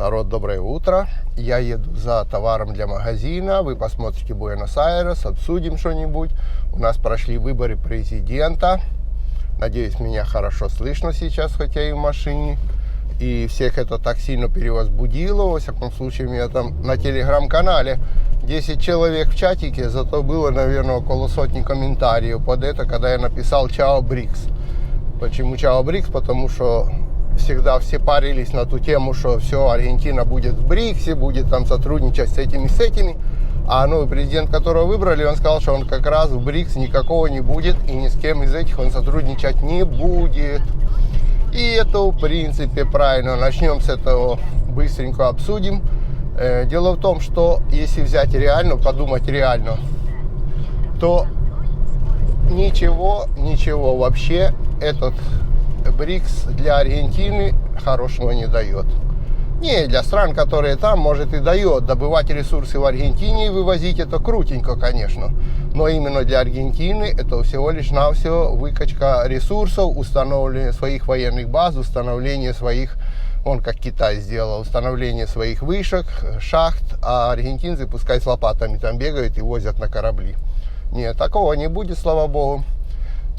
Народ, доброе утро. Я еду за товаром для магазина. Вы посмотрите Буэнос-Айрес, обсудим что-нибудь. У нас прошли выборы президента. Надеюсь, меня хорошо слышно сейчас, хотя и в машине. И всех это так сильно перевозбудило. Во всяком случае, у меня там на телеграм-канале 10 человек в чатике, зато было, наверное, около сотни комментариев под это, когда я написал «Чао, БРИКС». Почему «Чао, БРИКС»? Потому что всегда все парились на ту тему, что все, Аргентина будет в БРИКСе, будет там сотрудничать с этими. А новый президент, которого выбрали, он сказал, что он как раз в БРИКС никакого не будет, и ни с кем из этих он сотрудничать не будет. И это, в принципе, правильно. Начнем с этого, быстренько обсудим. Дело в том, что если взять реально, подумать реально, то ничего вообще этот БРИКС для Аргентины хорошего не дает. Не, для стран, которые там, может, и дает. Добывать ресурсы в Аргентине и вывозить это крутенько, конечно. Но именно для Аргентины это всего лишь навсего выкачка ресурсов, установление своих военных баз, установление своих, как Китай сделал, установление своих вышек, шахт, а аргентинцы пускай с лопатами там бегают и возят на корабли. Нет, такого не будет, слава богу.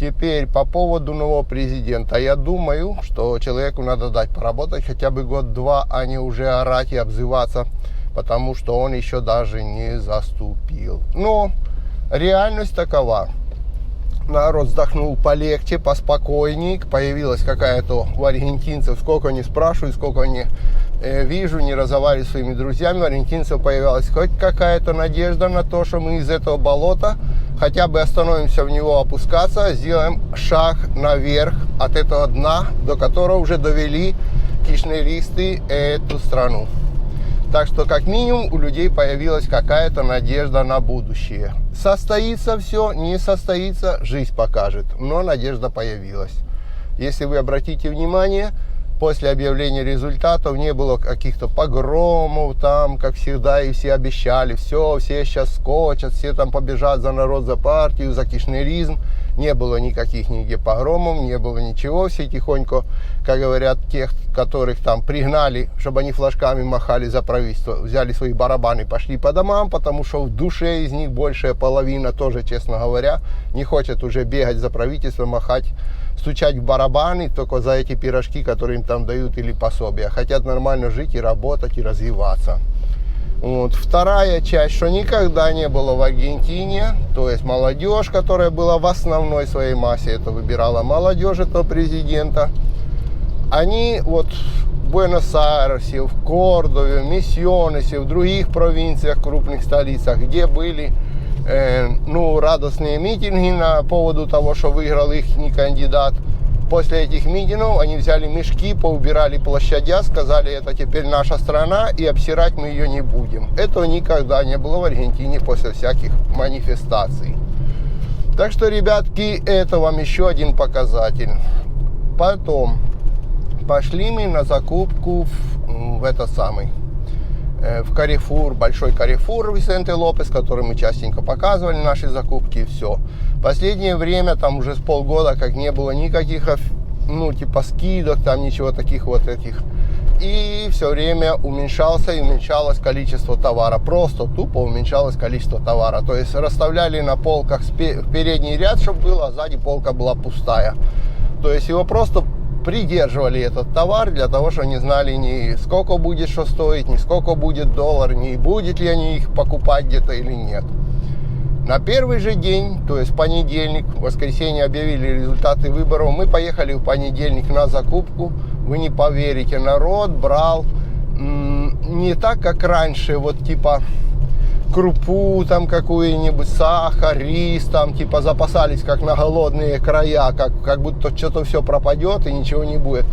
Теперь по поводу нового президента. Я думаю, что человеку надо дать поработать хотя бы год-два, а не уже орать и обзываться, потому что он еще даже не заступил. Но реальность такова. Народ вздохнул полегче, поспокойней. Появилась какая-то у аргентинцев, сколько не спрашиваю, сколько не вижу, не разговариваю с своими друзьями, у аргентинцев появилась хоть какая-то надежда на то, что мы из этого болота хотя бы остановимся в него опускаться, сделаем шаг наверх от этого дна, до которого уже довели кишнеристы эту страну. Так что, как минимум, у людей появилась какая-то надежда на будущее. Состоится все, не состоится, жизнь покажет. Но надежда появилась. Если вы обратите внимание, после объявления результатов не было каких-то погромов там, как всегда, и все обещали, все сейчас скочат, все там побежат за народ, за партию, за кишнеризм. Не было никаких нигде погромов, не было ничего. Все тихонько, как говорят, тех, которых там пригнали, чтобы они флажками махали за правительство, взяли свои барабаны, пошли по домам, потому что в душе из них большая половина тоже, честно говоря, не хочет уже бегать за правительство, махать, стучать в барабаны только за эти пирожки, которые им там дают, или пособия. Хотят нормально жить и работать, и развиваться. Вот. Вторая часть, что никогда не было в Аргентине, то есть молодежь, которая была в основной своей массе, это выбирала молодежь этого президента. Они вот в Буэнос-Айресе, в Кордове, в Миссионесе, в других провинциях, крупных столицах, где были радостные митинги по поводу того, что выиграл их кандидат. После этих митингов они взяли мешки, поубирали площадя, сказали, это теперь наша страна, и обсирать мы ее не будем. Этого никогда не было в Аргентине после всяких манифестаций. Так что, ребятки, это вам еще один показатель. Потом пошли мы на закупку в Каррефур, большой Каррефур Висенте Лопес, который мы частенько показывали, наши закупки, и все. Последнее время, там уже с полгода, как не было никаких, скидок, там ничего таких вот этих. И все время уменьшалось количество товара. Просто тупо уменьшалось количество товара. То есть расставляли на полках в передний ряд, чтобы было, а сзади полка была пустая. То есть его просто придерживали этот товар для того, чтобы не знали ни сколько будет что стоить, ни сколько будет доллар, ни будет ли они их покупать где-то или нет. На первый же день, то есть в понедельник, в воскресенье объявили результаты выборов, мы поехали в понедельник на закупку. Вы не поверите, народ брал не так, как раньше, вот типа крупу там какую-нибудь, сахар, рис, там типа запасались как на голодные края, как будто что-то все пропадет и ничего не будет.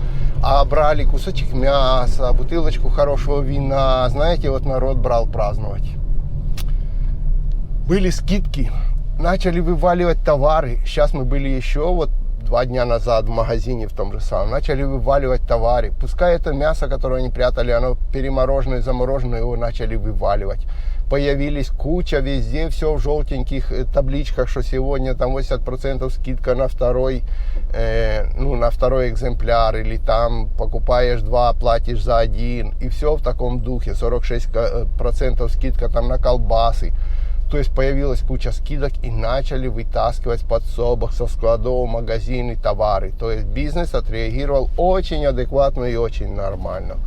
А брали кусочек мяса, бутылочку хорошего вина, знаете, вот народ брал праздновать. Были скидки, начали вываливать товары. Сейчас мы были еще вот 2 дня назад в магазине в том же самом, начали вываливать товары. Пускай это мясо, которое они прятали, оно перемороженное, замороженное, его начали вываливать. Появились куча везде, все в желтеньких табличках, что сегодня там 80% скидка на второй, на второй экземпляр, или там покупаешь 2, платишь за 1, и все в таком духе, 46% скидка там на колбасы. То есть появилась куча скидок и начали вытаскивать в подсобах со складов магазины товары. То есть бизнес отреагировал очень адекватно и очень нормально.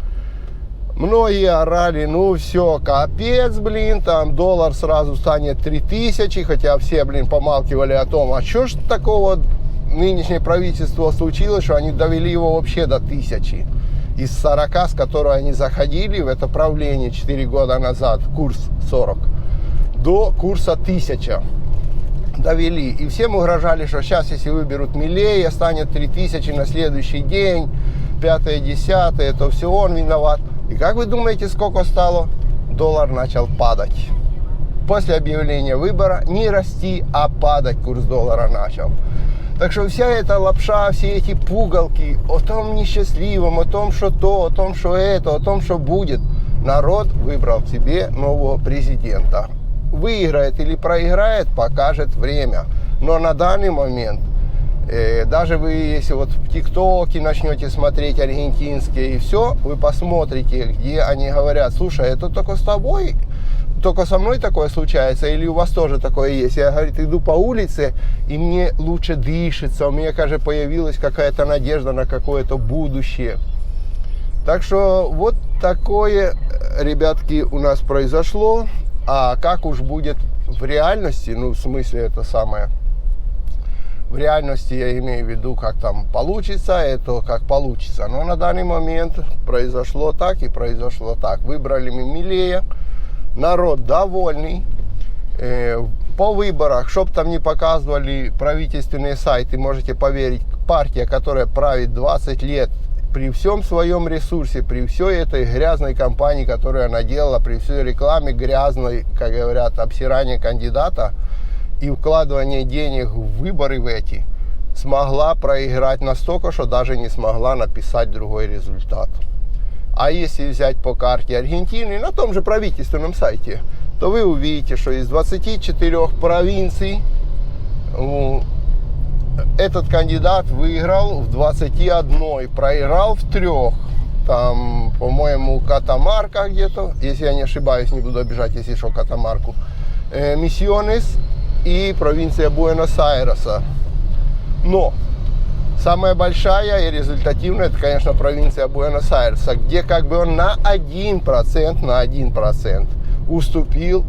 Многие орали, ну все, капец, блин, там доллар сразу станет 3000, хотя все, блин, помалкивали о том, а что ж такого нынешнее правительство случилось, что они довели его вообще до 1000. Из 40, с которой они заходили в это правление 4 года назад, курс 40, до курса 1000 довели. И всем угрожали, что сейчас, если выберут Милея, станет 3000 на следующий день, 5-10, то все он виноват. И как вы думаете, сколько стало? Доллар начал падать. После объявления выбора не расти, а падать курс доллара начал. Так что вся эта лапша, все эти пугалки о том несчастливом, о том, что то, о том, что это, о том, что будет. Народ выбрал себе нового президента. Выиграет или проиграет, покажет время. Но на данный момент, даже вы, если вот в ТикТоке начнете смотреть аргентинские и все, вы посмотрите, где они говорят, слушай, это только с тобой, только со мной такое случается, или у вас тоже такое есть. Я, говорит, иду по улице, и мне лучше дышится, у меня, кажется, появилась какая-то надежда на какое-то будущее. Так что вот такое, ребятки, у нас произошло. А как уж будет в реальности, ну, в смысле, это самое, в реальности я имею в виду, как там получится, это как получится. Но на данный момент произошло так и произошло так. Выбрали мы Милея, народ довольный. По выборах, чтоб там не показывали правительственные сайты, можете поверить, партия, которая правит 20 лет, при всем своем ресурсе, при всей этой грязной кампании, которую она делала, при всей рекламе грязной, как говорят, обсирание кандидата и вкладывание денег в выборы в эти, смогла проиграть настолько, что даже не смогла написать другой результат. А если взять по карте Аргентины, на том же правительственном сайте, то вы увидите, что из 24 провинций этот кандидат выиграл в 21, проиграл в 3. Там, по-моему, Катамарка где-то, если я не ошибаюсь, не буду обижать, если что, Катамарку. Миссионес и провинция Буэнос-Айреса. Но самая большая и результативная, это, конечно, провинция Буэнос-Айреса, где как бы он на 1% уступил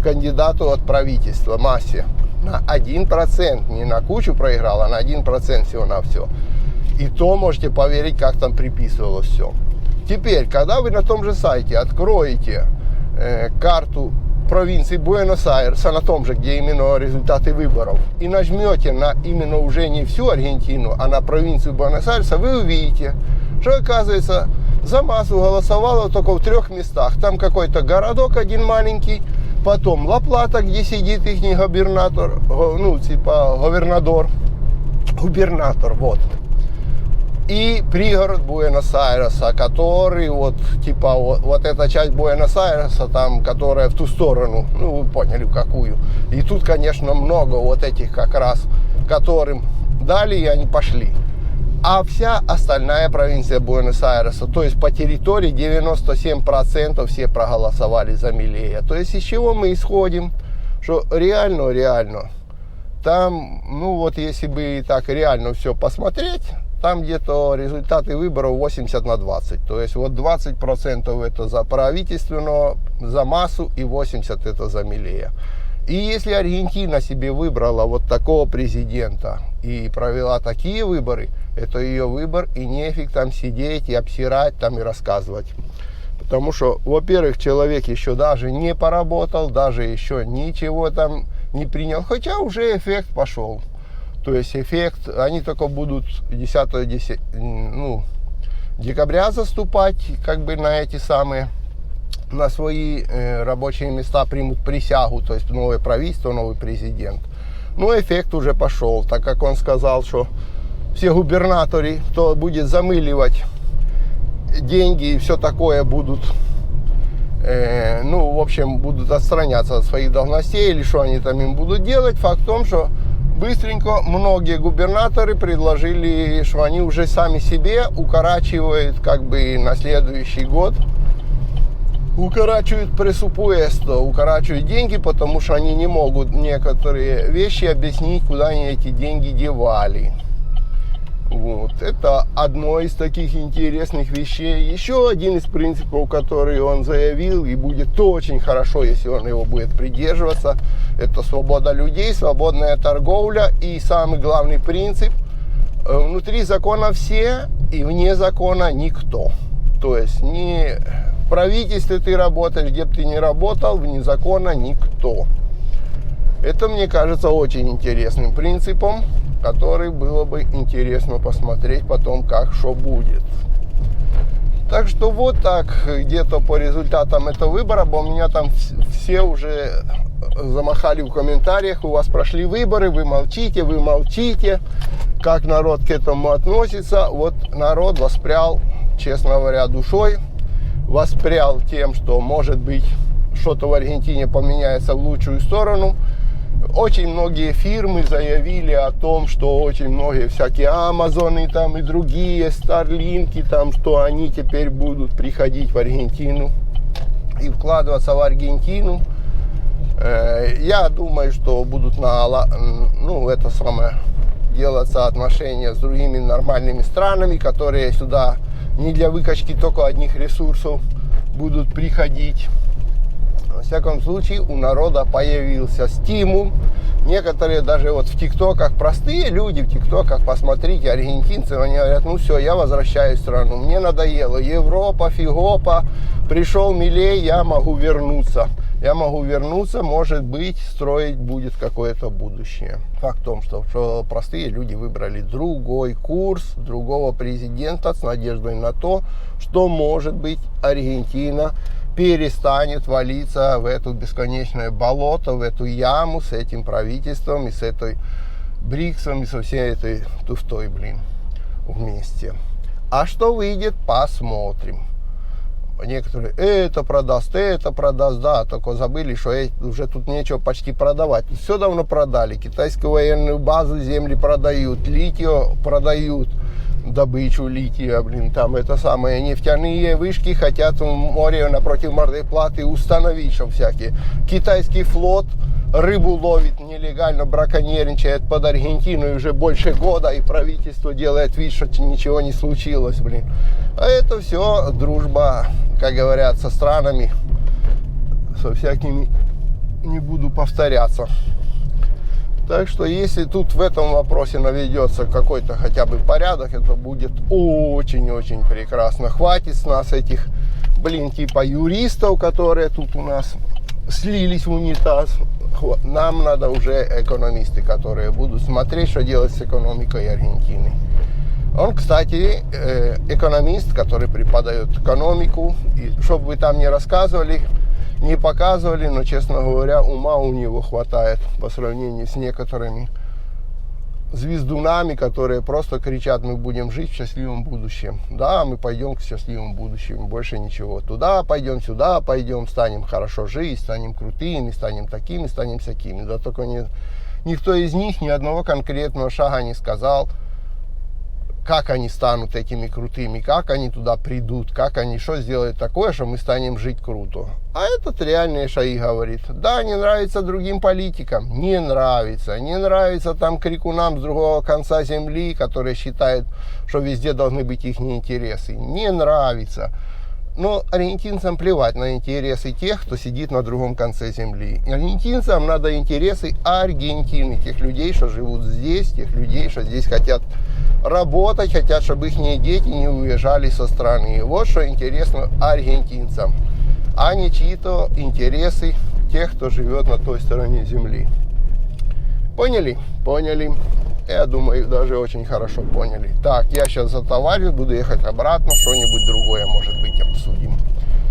кандидату от правительства, Массе. На 1%, не на кучу проиграл, а на 1% всего-навсего. И то можете поверить, как там приписывалось все. Теперь, когда вы на том же сайте откроете карту провинции Буэнос-Айреса, на том же, где именно результаты выборов, и нажмете на именно уже не всю Аргентину, а на провинцию Буэнос-Айреса, вы увидите, что, оказывается, за Массу голосовало только в 3 местах. Там какой-то городок один маленький, потом Ла-Плата, где сидит их губернатор, ну, типа губернатор, вот. И пригород Буэнос-Айреса, который вот, типа, вот эта часть Буэнос-Айреса, там, которая в ту сторону, ну, вы поняли, в какую. И тут, конечно, много вот этих как раз, которым дали, и они пошли. А вся остальная провинция Буэнос-Айреса, то есть по территории 97% все проголосовали за Милея. То есть из чего мы исходим, что реально, там, ну вот если бы так реально все посмотреть, там где-то результаты выборов 80/20. То есть вот 20% это за правительственного, за Массу, и 80% это за Милея. И если Аргентина себе выбрала вот такого президента и провела такие выборы, это ее выбор, и нефиг там сидеть и обсирать там и рассказывать. Потому что, во-первых, человек еще даже не поработал, даже еще ничего там не принял, хотя уже эффект пошел. То есть эффект, они только будут 10 декабря заступать, как бы на эти самые, на свои рабочие места примут присягу, то есть новое правительство, новый президент. Но эффект уже пошел, так как он сказал, что все губернаторы, кто будет замыливать деньги и все такое, будут, ну, в общем, будут отстраняться от своих должностей, или что они там им будут делать. Факт в том, что быстренько многие губернаторы предложили, что они уже сами себе укорачивают как бы на следующий год, укорачивают пресупуэсто, укорачивают деньги, потому что они не могут некоторые вещи объяснить, куда они эти деньги девали. Вот. Это одно из таких интересных вещей. Еще один из принципов, который он заявил, и будет очень хорошо, если он его будет придерживаться, это свобода людей, свободная торговля. И самый главный принцип: внутри закона все и вне закона никто. То есть не в правительстве ты работаешь, где бы ты ни работал, вне закона никто. Это, мне кажется, очень интересным принципом, который было бы интересно посмотреть потом, как что будет. Так что вот так где-то по результатам этого выбора, бо у меня там все уже замахали в комментариях: у вас прошли выборы, вы молчите, как народ к этому относится. Вот народ воспрял, честно говоря, душой, воспрял тем, что, может быть, что-то в Аргентине поменяется в лучшую сторону. Очень многие фирмы заявили о том, что очень многие всякие Амазоны там и другие, Старлинки там, что они теперь будут приходить в Аргентину и вкладываться в Аргентину. Я думаю, что будут делаться отношения с другими нормальными странами, которые сюда не для выкачки только одних ресурсов будут приходить. Во всяком случае, у народа появился стимул. Некоторые даже вот в ТикТоках, простые люди в ТикТоках, посмотрите, аргентинцы, они говорят: ну все, я возвращаюсь в страну, мне надоело, Европа, фигопа, пришел Милей, я могу вернуться. Я могу вернуться, может быть, строить будет какое-то будущее. Факт в том, что простые люди выбрали другой курс, другого президента с надеждой на то, что, может быть, Аргентина перестанет валиться в это бесконечное болото, в эту яму с этим правительством и с этой БРИКСом и со всей этой туфтой, вместе. А что выйдет, посмотрим. Некоторые: это продаст, да, только забыли, что уже тут нечего почти продавать. Все давно продали. Китайскую военную базу, земли продают, литио продают, добычу лития, там это самое, нефтяные вышки хотят в море напротив Мар-дель Платы установить, что всякие. Китайский флот рыбу ловит нелегально, браконьерничает под Аргентиной уже больше года, и правительство делает вид, что ничего не случилось, А это все дружба, как говорят, со странами, со всякими, не буду повторяться. Так что если тут в этом вопросе наведется какой-то хотя бы порядок, это будет очень-очень прекрасно. Хватит с нас этих, типа юристов, которые тут у нас слились в унитаз. Нам надо уже экономисты, которые будут смотреть, что делать с экономикой Аргентины. Он, кстати, экономист, который преподает экономику. И чтобы вы там не рассказывали, не показывали, но, честно говоря, ума у него хватает по сравнению с некоторыми звездунами, которые просто кричат: мы будем жить в счастливом будущем. Да, мы пойдем к счастливому будущему, больше ничего. Туда пойдем, сюда пойдем, станем хорошо жить, станем крутыми, станем такими, станем всякими. Да только никто из них ни одного конкретного шага не сказал, как они станут этими крутыми, как они туда придут, как они что сделают такое, что мы станем жить круто. А этот реальные шаги говорит: да, не нравится другим политикам, не нравится там крикунам с другого конца земли, которые считают, что везде должны быть их интересы, не нравится. Но аргентинцам плевать на интересы тех, кто сидит на другом конце земли. Аргентинцам надо интересы Аргентины, тех людей, что живут здесь, тех людей, что здесь хотят работать, хотят, чтобы их дети не уезжали со страны. Вот что интересно аргентинцам, а не чьи-то интересы тех, кто живет на той стороне земли. Поняли? Поняли. Я думаю, даже очень хорошо поняли. Так, я сейчас затоварюсь, буду ехать обратно, что-нибудь другое, может быть, обсудим.